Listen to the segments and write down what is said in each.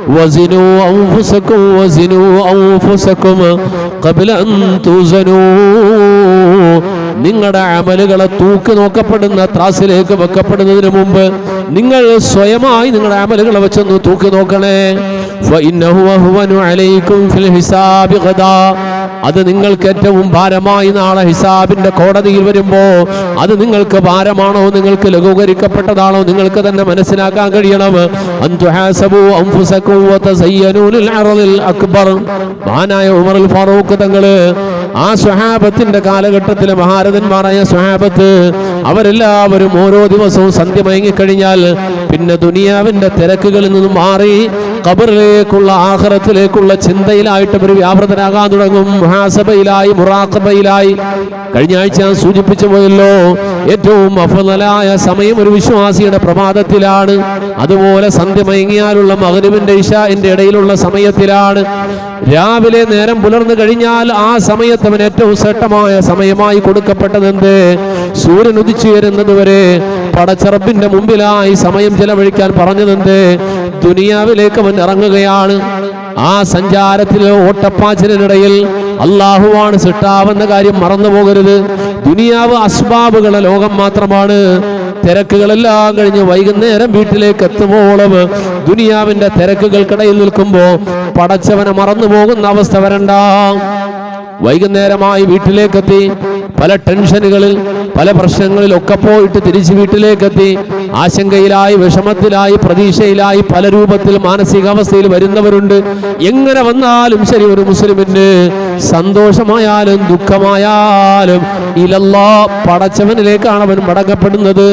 വസിനു അൻഫുസകും ഖബ്ല അൻ തുസനൂ. നിങ്ങളുടെ അമലുകളെ തൂക്കി നോക്കപ്പെടുന്ന ത്രാസിലേക്ക് വെക്കപ്പെടുന്നതിന് മുമ്പ് നിങ്ങൾ സ്വയമായി നിങ്ങളുടെ അമലുകളെ വെച്ചൊന്ന് തൂക്കി നോക്കണേ. ഫഇന്നഹു അഹ്വനു അലൈക്കും ഫിൽ ഹിസാബി ഗദാ. അത് നിങ്ങൾക്ക് ഏറ്റവും ഭാരമായി നാളെ ഹിസാബിന്റെ കോടതിയിൽ വരുമ്പോ അത് നിങ്ങൾക്ക് ഭാരമാണോ, നിങ്ങൾക്ക് ലഘൂകരിക്കപ്പെട്ടതാണോ, നിങ്ങൾക്ക് തന്നെ മനസ്സിലാക്കാൻ കഴിയണം. അൻതുഹാസബു അൻഫുസകും വതസയ്യനൂ ലിൽ അർളിൽ അക്ബർ. മഹാനായ ഉമറുൽ ഫാറൂഖ് തങ്ങള് ആ സ്വഹാബത്തിന്റെ കാലഘട്ടത്തിലെ മഹാരഥന്മാരായ സ്വഹാബത്ത് അവരെല്ലാവരും ഓരോ ദിവസവും സന്ധ്യ മയങ്ങിക്കഴിഞ്ഞാൽ പിന്നെ ദുനിയാവിന്റെ തിരക്കുകളിൽ നിന്നും മാറി ഖബറിലേക്കുള്ള ആഖിറത്തിലേക്കുള്ള ചിന്തയിലായിട്ട് അവർ വ്യാപൃതരാകാൻ തുടങ്ങും. മുഹാസബയിലായി, മുറാഖബയിലായി. കഴിഞ്ഞ ആഴ്ച ഞാൻ സൂചിപ്പിച്ചു പോയല്ലോ, ഏറ്റവും അഫ്ളലായ സമയം ഒരു വിശ്വാസിയുടെ പ്രഭാതത്തിലാണ്. അതുപോലെ സന്ധ്യ മയങ്ങിയാലുള്ള മഗ്രിബിന്റെ ഇശാഇന്റെ ഇടയിലുള്ള സമയത്തിലാണ്. രാവിലെ നേരം പുലർന്നു കഴിഞ്ഞാൽ ആ സമയത്ത് അവൻ ഏറ്റവും ശ്രേഷ്ഠമായ സമയമായി കൊടുക്കപ്പെട്ടതെന്ത്? സൂര്യൻ ഉദിച്ചു വരുന്നത് വരെ പടച്ചറബിന്റെ മുമ്പിലായി സമയം ചെലവഴിക്കാൻ പറഞ്ഞതെന്ത്? ദുനിയാവിലേക്ക് അവൻ ഇറങ്ങുകയാണ്. ആ സഞ്ചാരത്തിലെ ഓട്ടപ്പാച്ചിലിനിടയിൽ അള്ളാഹുവാണ് സൃഷ്ടാവെന്ന കാര്യം മറന്നു പോകരുത്. ദുനിയാവ് അസ്ബാബുകളുടെ ലോകം മാത്രമാണ്. തിരക്കുകളെല്ലാം കഴിഞ്ഞ് വൈകുന്നേരം വീട്ടിലേക്ക് എത്തുമ്പോളും ദുനിയാവിന്റെ തിരക്കുകൾക്കിടയിൽ നിൽക്കുമ്പോ പടച്ചവനെ മറന്നു പോകുന്ന അവസ്ഥ വരണ്ട. വൈകുന്നേരമായി വീട്ടിലേക്കെത്തി പല ടെൻഷനുകളിൽ പല പ്രശ്നങ്ങളിൽ ഒക്കെ പോയിട്ട് തിരിച്ച് വീട്ടിലേക്കെത്തി ആശങ്കയിലായി, വിഷമത്തിലായി, പ്രതീക്ഷയിലായി, പല രൂപത്തിൽ മാനസികാവസ്ഥയിൽ വരുന്നവരുണ്ട്. എങ്ങനെ വന്നാലും ശരി, ഒരു മുസ്ലിമിന് സന്തോഷമായാലും ദുഃഖമായാലും ഇലല്ലാഹ് പടച്ചവനിലേക്കാണ് അവൻ മടങ്ങപ്പെടുന്നത്.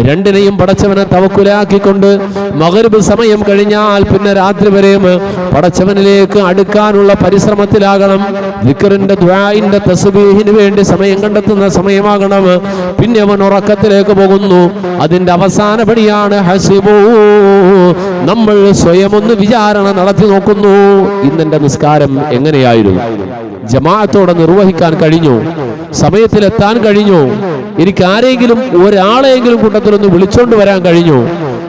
രണ്ടിനെയും പടച്ചവനെ തവക്കുലാക്കിക്കൊണ്ട് മഗ്രിബ് സമയം കഴിഞ്ഞാൽ പിന്നെ രാത്രി വരെയും പടച്ചവനിലേക്ക് അടുക്കാനുള്ള പരിശ്രമത്തിലാകണം. ദിക്റിന്റെ ദുആഇന്റെ തസ്ബീഹിന് വേണ്ടി സമയം കണ്ടെത്തുന്ന സമയമാകണം. പിന്നെ അവൻ ഉറക്കത്തിലേക്ക് പോകുന്നു. അതിന്റെ അവസാന പടിയാണ് ഹസിബൂ. നമ്മൾ സ്വയം ഒന്ന് വിചാരണ നടത്തി നോക്കുന്നു. ഇന്നെന്റെ നിസ്കാരം എങ്ങനെയായിരുന്നു? ജമാഅത്തോടെ നിർവഹിക്കാൻ കഴിഞ്ഞു? സമയത്തിലെത്താൻ കഴിഞ്ഞു? എനിക്ക് ആരെങ്കിലും ഒരാളെങ്കിലും കൂട്ടത്തിലൊന്ന് വിളിച്ചോണ്ട് വരാൻ കഴിഞ്ഞു?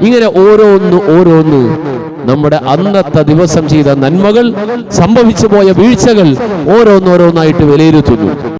ഇങ്ങനെ ഓരോന്ന് നമ്മുടെ അന്നത്തെ ദിവസം ചെയ്ത നന്മകൾ, സംഭവിച്ചു പോയ വീഴ്ചകൾ ഓരോന്നോരോന്നായിട്ട് വിലയിരുത്തുന്നു.